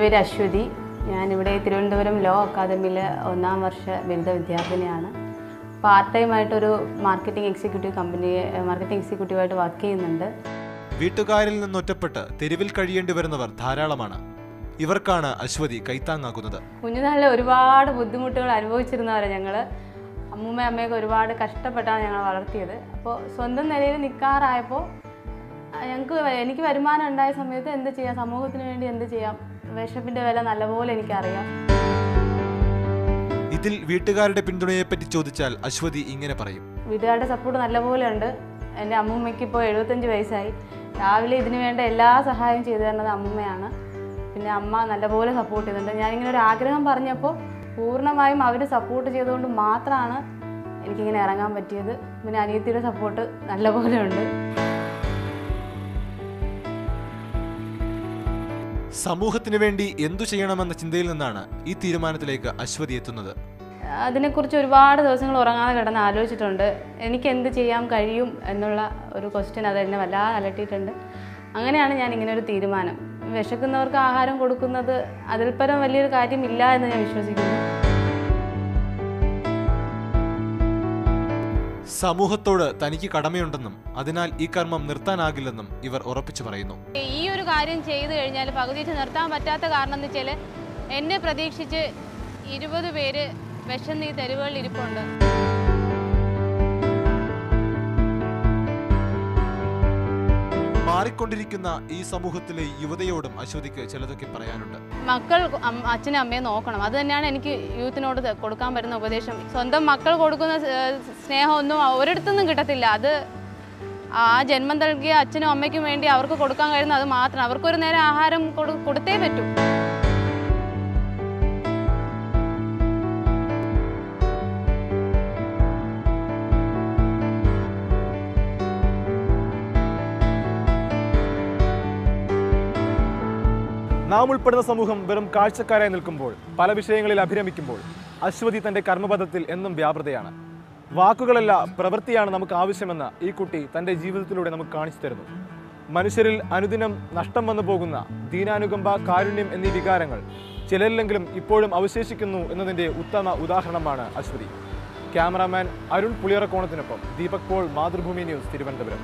പേര് അശ്വതി. ഞാനിവിടെ തിരുവനന്തപുരം ലോ അക്കാദമിയിലെ 1ാം വർഷ ബിരുദ വിദ്യാർത്ഥിനിയാണ്. പാർട്ട് ടൈം ആയിട്ടൊരു മാർക്കറ്റിംഗ് എക്സിക്യൂട്ടീവായിട്ട് വർക്ക് ചെയ്യുന്നുണ്ട്. വീട്ടുകാരിൽ നിന്നൊറ്റപ്പെട്ട് തെരുവിൽ കഴിയേണ്ടി വരുന്നവർ ധാരാളമാണ്. ഇവർക്കാണ് അശ്വതി കൈത്താങ്ങാകുന്നത്. കുഞ്ഞുനാളിലെ ഒരുപാട് ബുദ്ധിമുട്ടുകൾ അനുഭവിച്ചിരുന്നവരാണ് ഞങ്ങൾ. അമ്മയൊക്കെ ഒരുപാട് കഷ്ടപ്പെട്ടാണ് ഞങ്ങൾ വളർത്തിയത്. അപ്പോൾ സ്വന്തം നിലയിൽ നിൽക്കാറായപ്പോൾ എനിക്ക് വരുമാനം ഉണ്ടായ സമയത്ത് എന്ത് ചെയ്യാം, സമൂഹത്തിന് വേണ്ടി എന്ത് ചെയ്യാം, വിശപ്പിൻ്റെ വില നല്ലപോലെ എനിക്കറിയാം. ഇതിൽ വീട്ടുകാരുടെ പിന്തുണയെപ്പറ്റി ചോദിച്ചാൽ അശ്വതി ഇങ്ങനെ പറയും. വീട്ടുകാരുടെ സപ്പോർട്ട് നല്ലപോലെ ഉണ്ട്. എൻ്റെ അമ്മൂമ്മയ്ക്ക് ഇപ്പോൾ 75 വയസ്സായി. രാവിലെ ഇതിനു വേണ്ട എല്ലാ സഹായവും ചെയ്തു തരുന്നത് അമ്മൂമ്മയാണ്. പിന്നെ അമ്മ നല്ലപോലെ സപ്പോർട്ട് ചെയ്യുന്നുണ്ട്. ഞാനിങ്ങനെ ഒരു ആഗ്രഹം പറഞ്ഞപ്പോൾ പൂർണ്ണമായും അവർ സപ്പോർട്ട് ചെയ്തുകൊണ്ട് മാത്രമാണ് എനിക്കിങ്ങനെ ഇറങ്ങാൻ പറ്റിയത്. പിന്നെ അനിയത്തിയുടെ സപ്പോർട്ട് നല്ലപോലെ ഉണ്ട്. സമൂഹത്തിന് വേണ്ടി എന്തു ചെയ്യണമെന്ന ചിന്തയിൽ നിന്നാണ് ഈ തീരുമാനത്തിലേക്ക് അശ്വതി എത്തുന്നത്. അതിനെക്കുറിച്ച് ഒരുപാട് ദിവസങ്ങൾ ഉറങ്ങാതെ കിടന്ന് ആലോചിച്ചിട്ടുണ്ട്. എനിക്ക് എന്ത് ചെയ്യാൻ കഴിയും എന്നുള്ള ഒരു ക്വസ്റ്റ്യൻ അതെന്നെ വല്ലാതെ അലട്ടിയിട്ടുണ്ട്. അങ്ങനെയാണ് ഞാൻ ഇങ്ങനെ ഒരു തീരുമാനം. വിശക്കുന്നവർക്ക് ആഹാരം കൊടുക്കുന്നത് അതിൽ പരം വലിയൊരു കാര്യമില്ല എന്ന് ഞാൻ വിശ്വസിക്കുന്നു. സമൂഹത്തോട് തനിക്ക് കടമയുണ്ടെന്നും അതിനാൽ ഈ കർമ്മം നിർത്താനാകില്ലെന്നും ഇവർ ഉറപ്പിച്ചു പറയുന്നു. ഈ ഒരു കാര്യം ചെയ്തു കഴിഞ്ഞാൽ പകുതി നിർത്താൻ പറ്റാത്ത കാരണം എന്ന് വെച്ചാൽ എന്നെ പ്രതീക്ഷിച്ച് 20 പേര് വിശന്ന് ഈ തെരുവുകളിൽ ഇരിപ്പുണ്ട്. മാറിക്കൊണ്ടിരിക്കുന്ന ഈ സമൂഹത്തിലെ യുവതയോടും അശ്വതിക്ക് ചിലതൊക്കെ പറയാനുണ്ട്. മക്കൾ അച്ഛനും അമ്മയെ നോക്കണം. അത് തന്നെയാണ് എനിക്ക് യൂത്തിനോട് കൊടുക്കാൻ പറ്റുന്ന ഉപദേശം. സ്വന്തം മക്കൾ കൊടുക്കുന്ന സ്നേഹമൊന്നും ഒരിടത്തുനിന്നും കിട്ടത്തില്ല. അത് ആ ജന്മം നൽകിയ അച്ഛനും അമ്മയ്ക്കും വേണ്ടി അവർക്ക് കൊടുക്കാൻ കഴിയുന്ന അത് മാത്രം. അവർക്കൊരു നേരം ആഹാരം കൊടുത്തേ പറ്റൂ. നാം ഉൾപ്പെടുന്ന സമൂഹം വെറും കാഴ്ചക്കാരായി നിൽക്കുമ്പോൾ, പല വിഷയങ്ങളിൽ അഭിരമിക്കുമ്പോൾ അശ്വതി തൻ്റെ കർമ്മപഥത്തിൽ എന്നും വ്യാപൃതയാണ്. വാക്കുകളല്ല, പ്രവൃത്തിയാണ് നമുക്ക് ആവശ്യമെന്ന് ഈ കുട്ടി തൻ്റെ ജീവിതത്തിലൂടെ നമുക്ക് കാണിച്ചു തരുന്നു. മനുഷ്യരിൽ അനുദിനം നഷ്ടം വന്നു പോകുന്ന ദീനാനുകമ്പ, കാരുണ്യം എന്നീ വികാരങ്ങൾ ചിലരിലെങ്കിലും ഇപ്പോഴും അവശേഷിക്കുന്നു എന്നതിൻ്റെ ഉത്തമ ഉദാഹരണമാണ് അശ്വതി. ക്യാമറാമാൻ അരുൺ പുളിയറക്കോണത്തിനൊപ്പം ദീപക് പോൾ, മാതൃഭൂമി ന്യൂസ്, തിരുവനന്തപുരം.